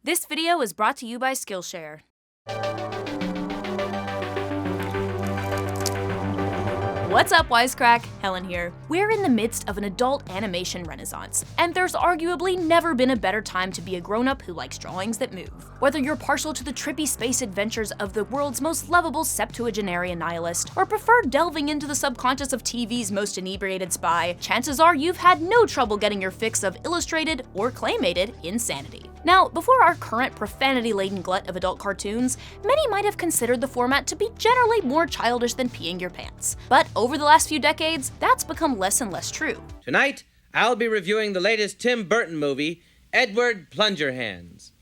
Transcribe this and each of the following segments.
This video is brought to you by Skillshare. What's up, Wisecrack? Helen here. We're in the midst of an adult animation renaissance, and there's arguably never been a better time to be a grown-up who likes drawings that move. Whether you're partial to the trippy space adventures of the world's most lovable septuagenarian nihilist, or prefer delving into the subconscious of TV's most inebriated spy, chances are you've had no trouble getting your fix of illustrated or claymated insanity. Now, before our current profanity-laden glut of adult cartoons, many might have considered the format to be generally more childish than peeing your pants. But over the last few decades, that's become less and less true. Tonight, I'll be reviewing the latest Tim Burton movie, Edward Plungerhands.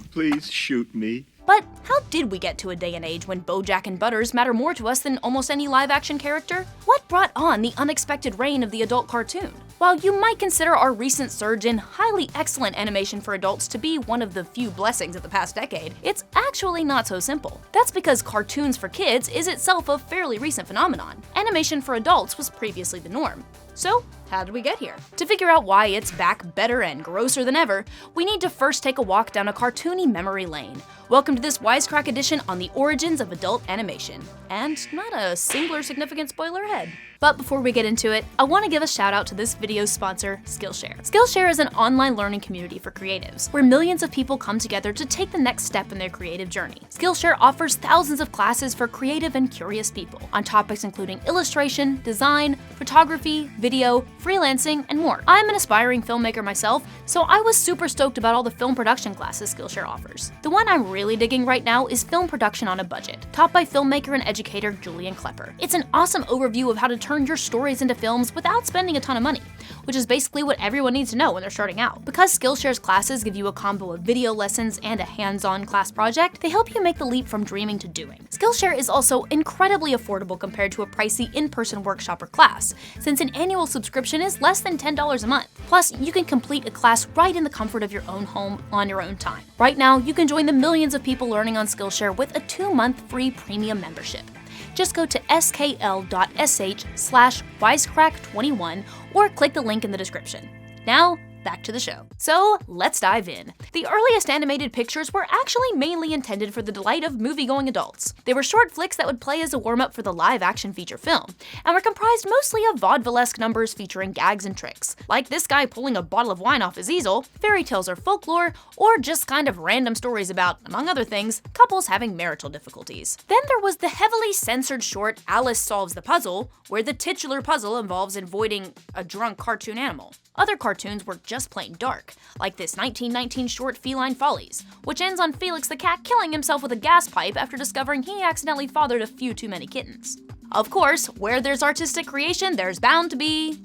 Please shoot me. But how did we get to a day and age when BoJack and Butters matter more to us than almost any live-action character? What brought on the unexpected reign of the adult cartoon? While you might consider our recent surge in highly excellent animation for adults to be one of the few blessings of the past decade, it's actually not so simple. That's because cartoons for kids is itself a fairly recent phenomenon. Animation for adults was previously the norm. So, how did we get here? To figure out why it's back better and grosser than ever, we need to first take a walk down a cartoony memory lane. Welcome to this Wisecrack Edition on the origins of adult animation. And not a singular significant spoiler ahead. But before we get into it, I want to give a shout out to this video's sponsor, Skillshare. Skillshare is an online learning community for creatives, where millions of people come together to take the next step in their creative journey. Skillshare offers thousands of classes for creative and curious people, on topics including illustration, design, photography, video, freelancing, and more. I'm an aspiring filmmaker myself, so I was super stoked about all the film production classes Skillshare offers. The one I'm really digging right now is Film Production on a Budget, taught by filmmaker and educator Julian Klepper. It's an awesome overview of how to turn your stories into films without spending a ton of money, which is basically what everyone needs to know when they're starting out. Because Skillshare's classes give you a combo of video lessons and a hands-on class project, they help you make the leap from dreaming to doing. Skillshare is also incredibly affordable compared to a pricey in-person workshop or class, since an annual subscription is less than $10 a month. Plus, you can complete a class right in the comfort of your own home on your own time. Right now, you can join the millions of people learning on Skillshare with a 2-month free premium membership. Just go to skl.sh/wisecrack21 or click the link in the description. Now, back to the show. So, let's dive in. The earliest animated pictures were actually mainly intended for the delight of movie-going adults. They were short flicks that would play as a warm-up for the live-action feature film, and were comprised mostly of vaudevillesque numbers featuring gags and tricks, like this guy pulling a bottle of wine off his easel, fairy tales or folklore, or just kind of random stories about, among other things, couples having marital difficulties. Then there was the heavily censored short Alice Solves the Puzzle, where the titular puzzle involves avoiding a drunk cartoon animal. Other cartoons were just plain dark, like this 1919 short Feline Follies, which ends on Felix the cat killing himself with a gas pipe after discovering he accidentally fathered a few too many kittens. Of course, where there's artistic creation, there's bound to be,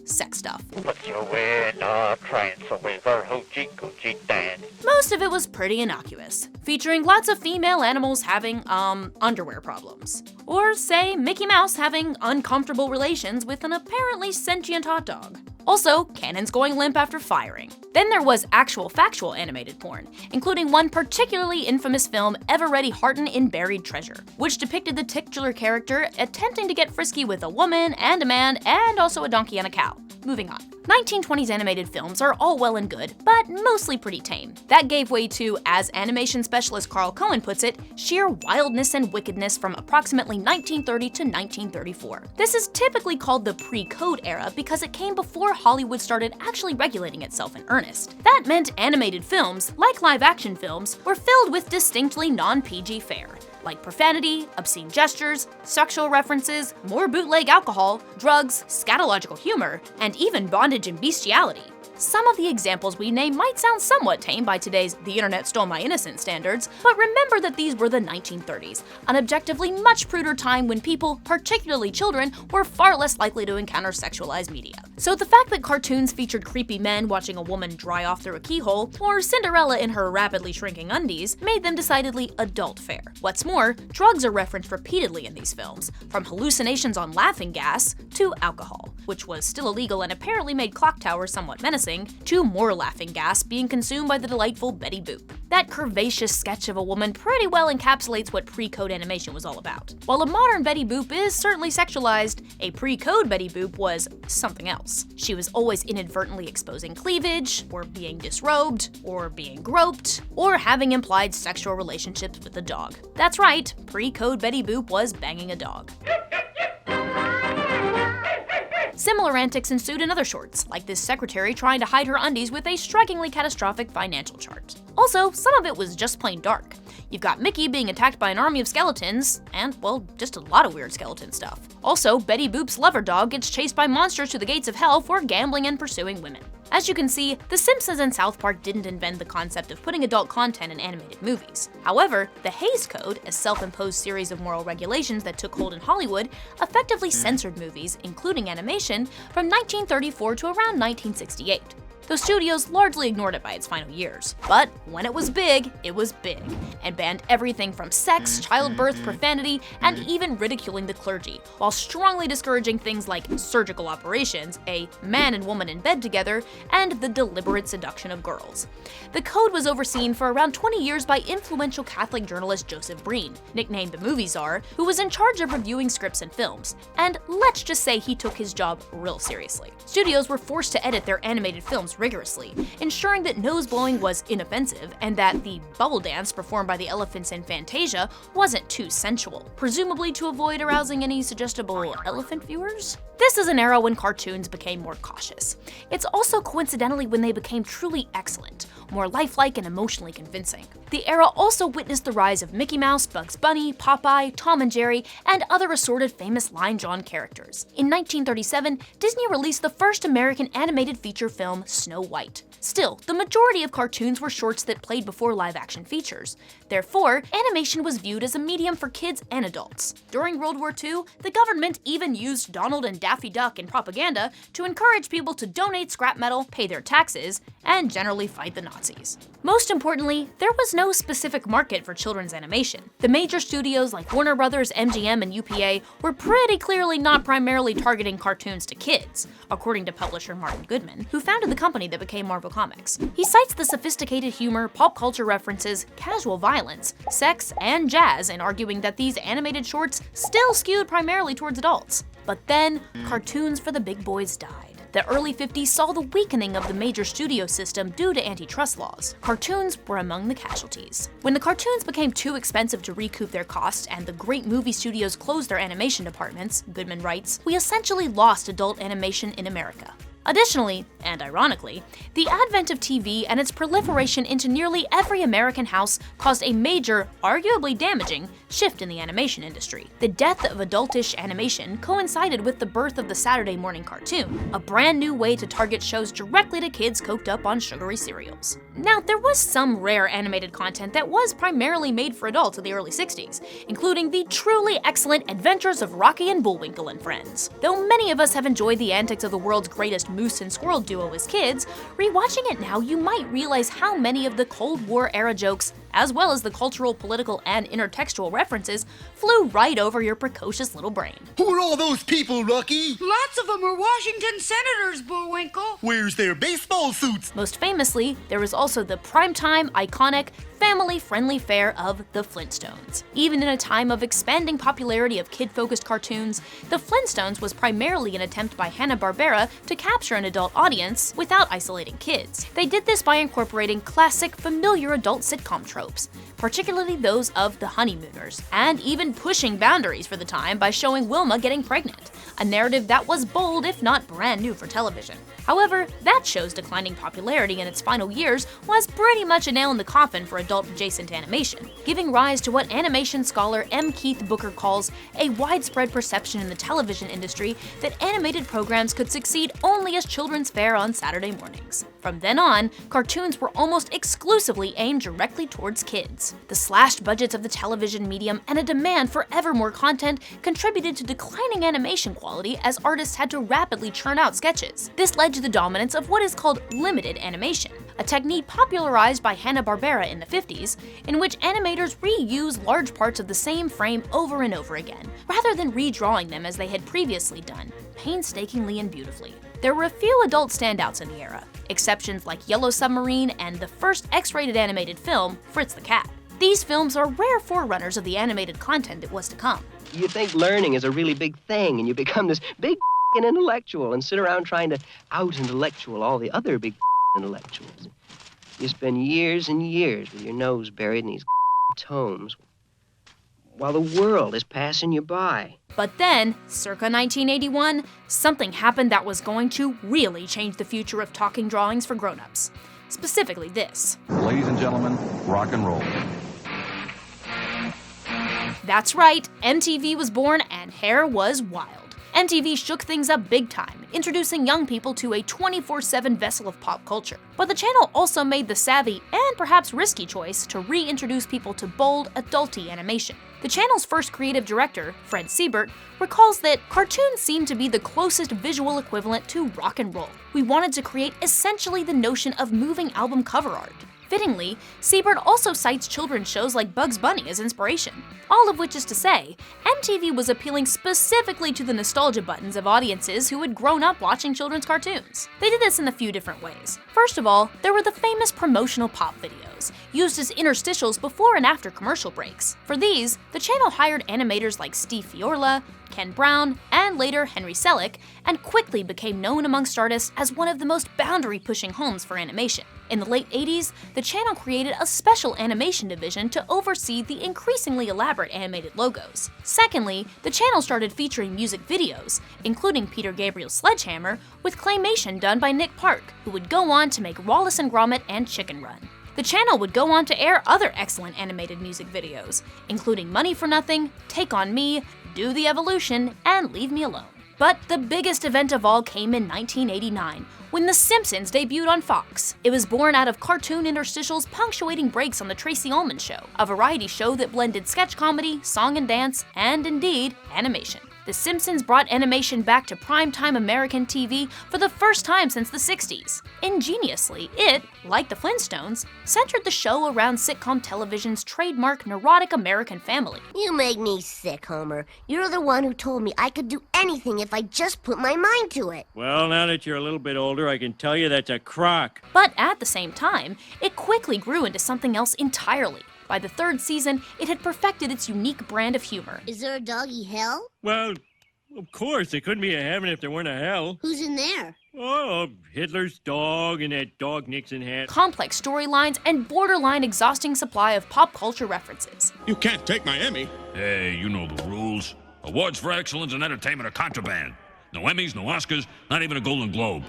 sex stuff. Put your way in a trance with our hoochie coochie dance. Most of it was pretty innocuous, featuring lots of female animals having, underwear problems. Or, say, Mickey Mouse having uncomfortable relations with an apparently sentient hot dog. Also, cannons going limp after firing. Then there was actual factual animated porn, including one particularly infamous film, Ever Ready Harton in Buried Treasure, which depicted the titular character attempting to get frisky with a woman and a man and also a donkey and a cow. Moving on. 1920s animated films are all well and good, but mostly pretty tame. That gave way to, as animation specialist Karl Cohen puts it, sheer wildness and wickedness from approximately 1930 to 1934. This is typically called the PreCode era because it came before Hollywood started actually regulating itself in earnest. That meant animated films, like live-action films, were filled with distinctly non-PG fare, like profanity, obscene gestures, sexual references, more bootleg alcohol, drugs, scatological humor, and even bondage and bestiality. Some of the examples we name might sound somewhat tame by today's "the internet stole my innocence" standards, but remember that these were the 1930s, an objectively much pruder time when people, particularly children, were far less likely to encounter sexualized media. So the fact that cartoons featured creepy men watching a woman dry off through a keyhole, or Cinderella in her rapidly shrinking undies, made them decidedly adult fare. What's more, drugs are referenced repeatedly in these films, from hallucinations on laughing gas to alcohol, which was still illegal and apparently made clock towers somewhat menacing, to more laughing gas being consumed by the delightful Betty Boop. That curvaceous sketch of a woman pretty well encapsulates what pre-code animation was all about. While a modern Betty Boop is certainly sexualized, a pre-code Betty Boop was something else. She was always inadvertently exposing cleavage, or being disrobed, or being groped, or having implied sexual relationships with a dog. That's right, pre-code Betty Boop was banging a dog. Similar antics ensued in other shorts, like this secretary trying to hide her undies with a strikingly catastrophic financial chart. Also, some of it was just plain dark. You've got Mickey being attacked by an army of skeletons, and, well, just a lot of weird skeleton stuff. Also, Betty Boop's lover dog gets chased by monsters to the gates of hell for gambling and pursuing women. As you can see, The Simpsons and South Park didn't invent the concept of putting adult content in animated movies. However, the Hays Code, a self-imposed series of moral regulations that took hold in Hollywood, effectively censored movies, including animation, from 1934 to around 1968. Though studios largely ignored it by its final years. But when it was big, and banned everything from sex, childbirth, profanity, and even ridiculing the clergy, while strongly discouraging things like surgical operations, a man and woman in bed together, and the deliberate seduction of girls. The code was overseen for around 20 years by influential Catholic journalist Joseph Breen, nicknamed the Movie Czar, who was in charge of reviewing scripts and films, and let's just say he took his job real seriously. Studios were forced to edit their animated films rigorously, ensuring that nose-blowing was inoffensive and that the bubble dance performed by the elephants in Fantasia wasn't too sensual, presumably to avoid arousing any suggestible elephant viewers? This is an era when cartoons became more cautious. It's also coincidentally when they became truly excellent, more lifelike and emotionally convincing. The era also witnessed the rise of Mickey Mouse, Bugs Bunny, Popeye, Tom and Jerry, and other assorted famous line-drawn characters. In 1937, Disney released the first American animated feature film, Snow White. Still, the majority of cartoons were shorts that played before live-action features. Therefore, animation was viewed as a medium for kids and adults. During World War II, the government even used Donald and Daffy Duck in propaganda to encourage people to donate scrap metal, pay their taxes, and generally fight the Nazis. Most importantly, there was no specific market for children's animation. The major studios like Warner Brothers, MGM, and UPA were pretty clearly not primarily targeting cartoons to kids, according to publisher Martin Goodman, who founded the company that became Marvel Comics. He cites the sophisticated humor, pop culture references, casual violence, sex, and jazz in arguing that these animated shorts still skewed primarily towards adults. But then, cartoons for the big boys died. The early 50s saw the weakening of the major studio system due to antitrust laws. Cartoons were among the casualties. When the cartoons became too expensive to recoup their costs and the great movie studios closed their animation departments, Goodman writes, we essentially lost adult animation in America. Additionally, and ironically, the advent of TV and its proliferation into nearly every American house caused a major, arguably damaging, shift in the animation industry. The death of adultish animation coincided with the birth of the Saturday morning cartoon, a brand new way to target shows directly to kids coked up on sugary cereals. Now, there was some rare animated content that was primarily made for adults in the early 60s, including the truly excellent Adventures of Rocky and Bullwinkle and Friends. Though many of us have enjoyed the antics of the world's greatest moose and squirrel duo as kids, rewatching it now you might realize how many of the Cold War era jokes, as well as the cultural, political, and intertextual references, flew right over your precocious little brain. Who are all those people, Rocky? Lots of them are Washington senators, Bullwinkle. Where's their baseball suits? Most famously, there was also the primetime, iconic, family-friendly fare of The Flintstones. Even in a time of expanding popularity of kid-focused cartoons, The Flintstones was primarily an attempt by Hanna-Barbera to capture an adult audience without isolating kids. They did this by incorporating classic, familiar adult sitcom tropes, particularly those of the honeymooners, and even pushing boundaries for the time by showing Wilma getting pregnant, a narrative that was bold if not brand new for television. However, that show's declining popularity in its final years was pretty much a nail in the coffin for adult-adjacent animation, giving rise to what animation scholar M. Keith Booker calls a widespread perception in the television industry that animated programs could succeed only as children's fare on Saturday mornings. From then on, cartoons were almost exclusively aimed directly towards kids. The slashed budgets of the television medium and a demand for ever more content contributed to declining animation quality as artists had to rapidly churn out sketches. This led to the dominance of what is called limited animation, a technique popularized by Hanna-Barbera in the 50s, in which animators reuse large parts of the same frame over and over again, rather than redrawing them as they had previously done, painstakingly and beautifully. There were a few adult standouts in the era, exceptions like Yellow Submarine and the first X-rated animated film, Fritz the Cat. These films are rare forerunners of the animated content that was to come. You think learning is a really big thing, and you become this big intellectual and sit around trying to out-intellectual all the other big intellectuals. You spend years and years with your nose buried in these tomes while the world is passing you by. But then, circa 1981, something happened that was going to really change the future of talking drawings for grown-ups. Specifically this. Ladies and gentlemen, rock and roll. That's right, MTV was born and hair was wild. MTV shook things up big time, introducing young people to a 24/7 vessel of pop culture. But the channel also made the savvy and perhaps risky choice to reintroduce people to bold, adulty animation. The channel's first creative director, Fred Siebert, recalls that cartoons seemed to be the closest visual equivalent to rock and roll. We wanted to create essentially the notion of moving album cover art. Fittingly, Siebert also cites children's shows like Bugs Bunny as inspiration. All of which is to say, MTV was appealing specifically to the nostalgia buttons of audiences who had grown up watching children's cartoons. They did this in a few different ways. First of all, there were the famous promotional pop videos, used as interstitials before and after commercial breaks. For these, the channel hired animators like Steve Fiorla, Ken Brown, and later Henry Selick, and quickly became known amongst artists as one of the most boundary-pushing homes for animation. In the late 80s, the channel created a special animation division to oversee the increasingly elaborate animated logos. Secondly, the channel started featuring music videos, including Peter Gabriel's Sledgehammer, with claymation done by Nick Park, who would go on to make Wallace and Gromit and Chicken Run. The channel would go on to air other excellent animated music videos, including Money for Nothing, Take on Me, Do the Evolution, and Leave Me Alone. But the biggest event of all came in 1989, when The Simpsons debuted on Fox. It was born out of cartoon interstitials punctuating breaks on The Tracy Ullman Show, a variety show that blended sketch comedy, song and dance, and indeed, animation. The Simpsons brought animation back to primetime American TV for the first time since the 60s. Ingeniously, it, like the Flintstones, centered the show around sitcom television's trademark neurotic American family. You make me sick, Homer. You're the one who told me I could do anything if I just put my mind to it. Well, now that you're a little bit older, I can tell you that's a crock. But at the same time, it quickly grew into something else entirely. By the third season, it had perfected its unique brand of humor. Is there a doggy hell? Well, of course, there couldn't be a heaven if there weren't a hell. Who's in there? Oh, Hitler's dog and that dog Nixon hat. Complex storylines and borderline exhausting supply of pop culture references. You can't take my Emmy. Hey, you know the rules. Awards for excellence in entertainment are contraband. No Emmys, no Oscars, not even a Golden Globe.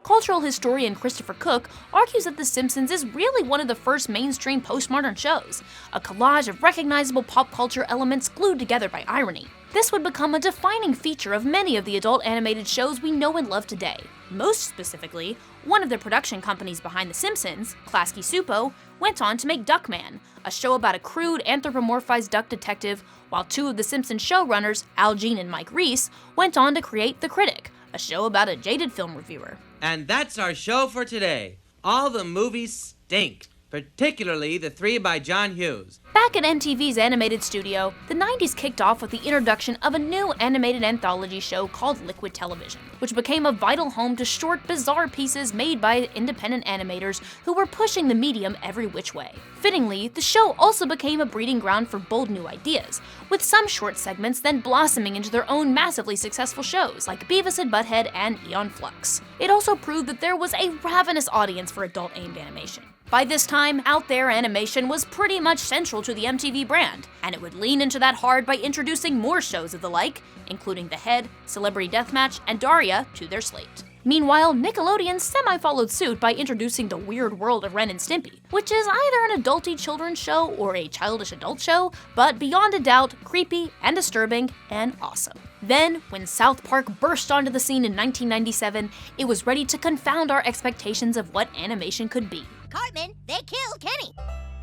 Cultural historian Christopher Cook argues that The Simpsons is really one of the first mainstream postmodern shows, a collage of recognizable pop culture elements glued together by irony. This would become a defining feature of many of the adult animated shows we know and love today. Most specifically, one of the production companies behind The Simpsons, Klasky Supo, went on to make Duckman, a show about a crude, anthropomorphized duck detective, while two of The Simpsons showrunners, Al Jean and Mike Reiss, went on to create The Critic, a show about a jaded film reviewer. And that's our show for today. All the movies stink, particularly the 3 by John Hughes. Back at MTV's animated studio, the 90s kicked off with the introduction of a new animated anthology show called Liquid Television, which became a vital home to short, bizarre pieces made by independent animators who were pushing the medium every which way. Fittingly, the show also became a breeding ground for bold new ideas, with some short segments then blossoming into their own massively successful shows like Beavis and Butthead and Aeon Flux. It also proved that there was a ravenous audience for adult-aimed animation. By this time, out there animation was pretty much central to the MTV brand, and it would lean into that hard by introducing more shows of the like, including The Head, Celebrity Deathmatch, and Daria, to their slate. Meanwhile, Nickelodeon semi-followed suit by introducing The Weird World of Ren and Stimpy, which is either an adulty children's show or a childish adult show, but beyond a doubt, creepy and disturbing and awesome. Then, when South Park burst onto the scene in 1997, it was ready to confound our expectations of what animation could be. Cartman, they killed Kenny.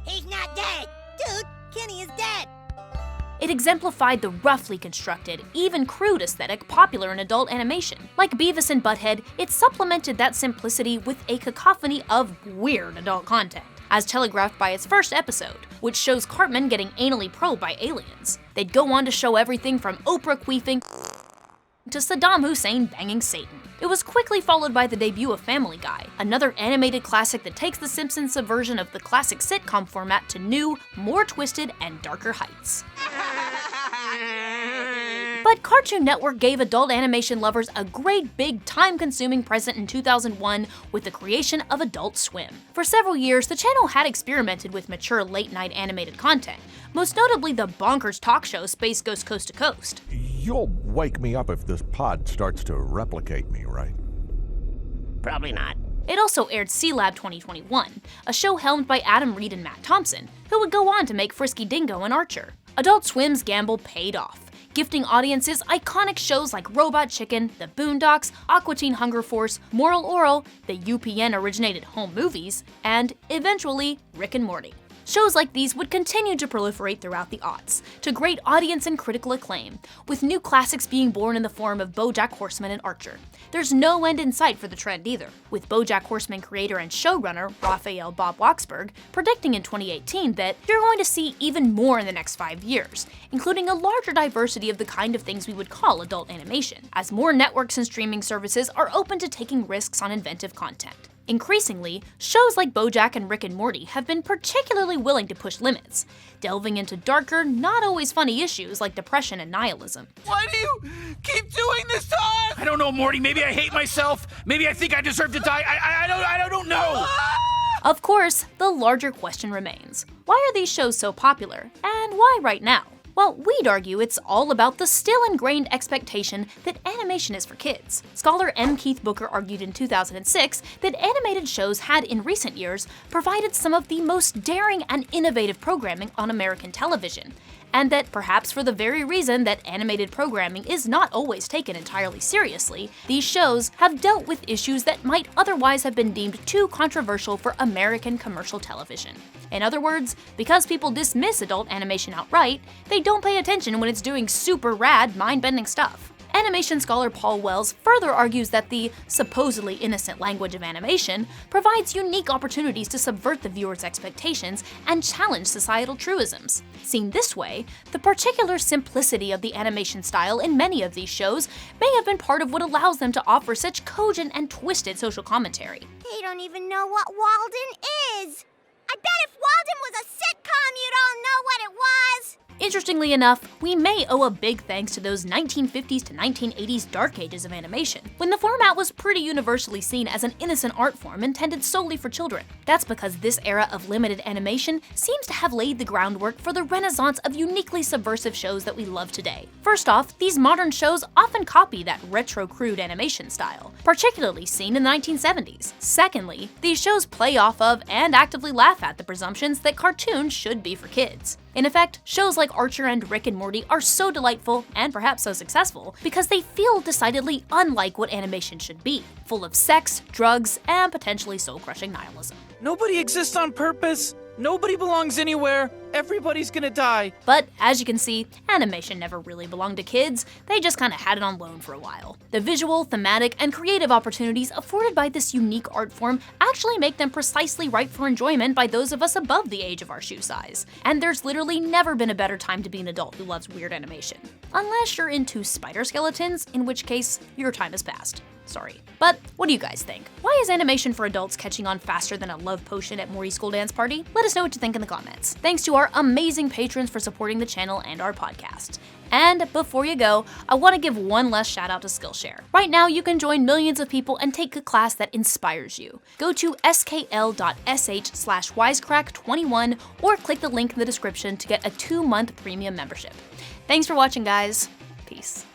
He's not dead. Dude, Kenny is dead. It exemplified the roughly constructed, even crude aesthetic popular in adult animation. Like Beavis and Butthead, it supplemented that simplicity with a cacophony of weird adult content, as telegraphed by its first episode, which shows Cartman getting anally probed by aliens. They'd go on to show everything from Oprah queefing to Saddam Hussein banging Satan. It was quickly followed by the debut of Family Guy, another animated classic that takes the Simpsons subversion of the classic sitcom format to new, more twisted, and darker heights. But Cartoon Network gave adult animation lovers a great big time-consuming present in 2001 with the creation of Adult Swim. For several years, the channel had experimented with mature late-night animated content, most notably the bonkers talk show Space Ghost Coast to Coast. You'll wake me up if this pod starts to replicate me, right? Probably not. It also aired C-Lab 2021, a show helmed by Adam Reed and Matt Thompson, who would go on to make Frisky Dingo and Archer. Adult Swim's gamble paid off, gifting audiences iconic shows like Robot Chicken, The Boondocks, Aqua Teen Hunger Force, Moral Orel, the UPN-originated home movies, and, eventually, Rick and Morty. Shows like these would continue to proliferate throughout the aughts, to great audience and critical acclaim, with new classics being born in the form of BoJack Horseman and Archer. There's no end in sight for the trend either, with BoJack Horseman creator and showrunner Raphael Bob-Waksberg predicting in 2018 that you're going to see even more in the next 5 years, including a larger diversity of the kind of things we would call adult animation, as more networks and streaming services are open to taking risks on inventive content. Increasingly, shows like BoJack and Rick and Morty have been particularly willing to push limits, delving into darker, not always funny issues like depression and nihilism. Why do you keep doing this to us? I don't know, Morty. Maybe I hate myself. Maybe I think I deserve to die. I don't know. Of course, the larger question remains. Why are these shows so popular, and why right now? Well, we'd argue it's all about the still ingrained expectation that animation is for kids. Scholar M. Keith Booker argued in 2006 that animated shows had in recent years provided some of the most daring and innovative programming on American television, and that perhaps for the very reason that animated programming is not always taken entirely seriously, these shows have dealt with issues that might otherwise have been deemed too controversial for American commercial television. In other words, because people dismiss adult animation outright, they don't pay attention when it's doing super rad, mind-bending stuff. Animation scholar Paul Wells further argues that the supposedly innocent language of animation provides unique opportunities to subvert the viewer's expectations and challenge societal truisms. Seen this way, the particular simplicity of the animation style in many of these shows may have been part of what allows them to offer such cogent and twisted social commentary. They don't even know what Walden is. I bet if Walden was a sitcom, you'd all know what it was. Interestingly enough, we may owe a big thanks to those 1950s to 1980s dark ages of animation, when the format was pretty universally seen as an innocent art form intended solely for children. That's because this era of limited animation seems to have laid the groundwork for the renaissance of uniquely subversive shows that we love today. First off, these modern shows often copy that retro crude animation style, particularly seen in the 1970s. Secondly, these shows play off of and actively laugh at the presumptions that cartoons should be for kids. In effect, shows like Archer and Rick and Morty are so delightful, and perhaps so successful, because they feel decidedly unlike what animation should be, full of sex, drugs, and potentially soul-crushing nihilism. Nobody exists on purpose. Nobody belongs anywhere. Everybody's gonna die. But as you can see, animation never really belonged to kids. They just kinda had it on loan for a while. The visual, thematic, and creative opportunities afforded by this unique art form actually make them precisely ripe for enjoyment by those of us above the age of our shoe size. And there's literally never been a better time to be an adult who loves weird animation. Unless you're into spider skeletons, in which case, your time has passed. Sorry. But what do you guys think? Why is animation for adults catching on faster than a love potion at Morty's school dance party? Let us know what you think in the comments. Thanks to our amazing patrons for supporting the channel and our podcast. And before you go, I want to give one last shout out to Skillshare. Right now, you can join millions of people and take a class that inspires you. Go to skl.sh/wisecrack21 or click the link in the description to get a 2-month premium membership. Thanks for watching, guys. Peace.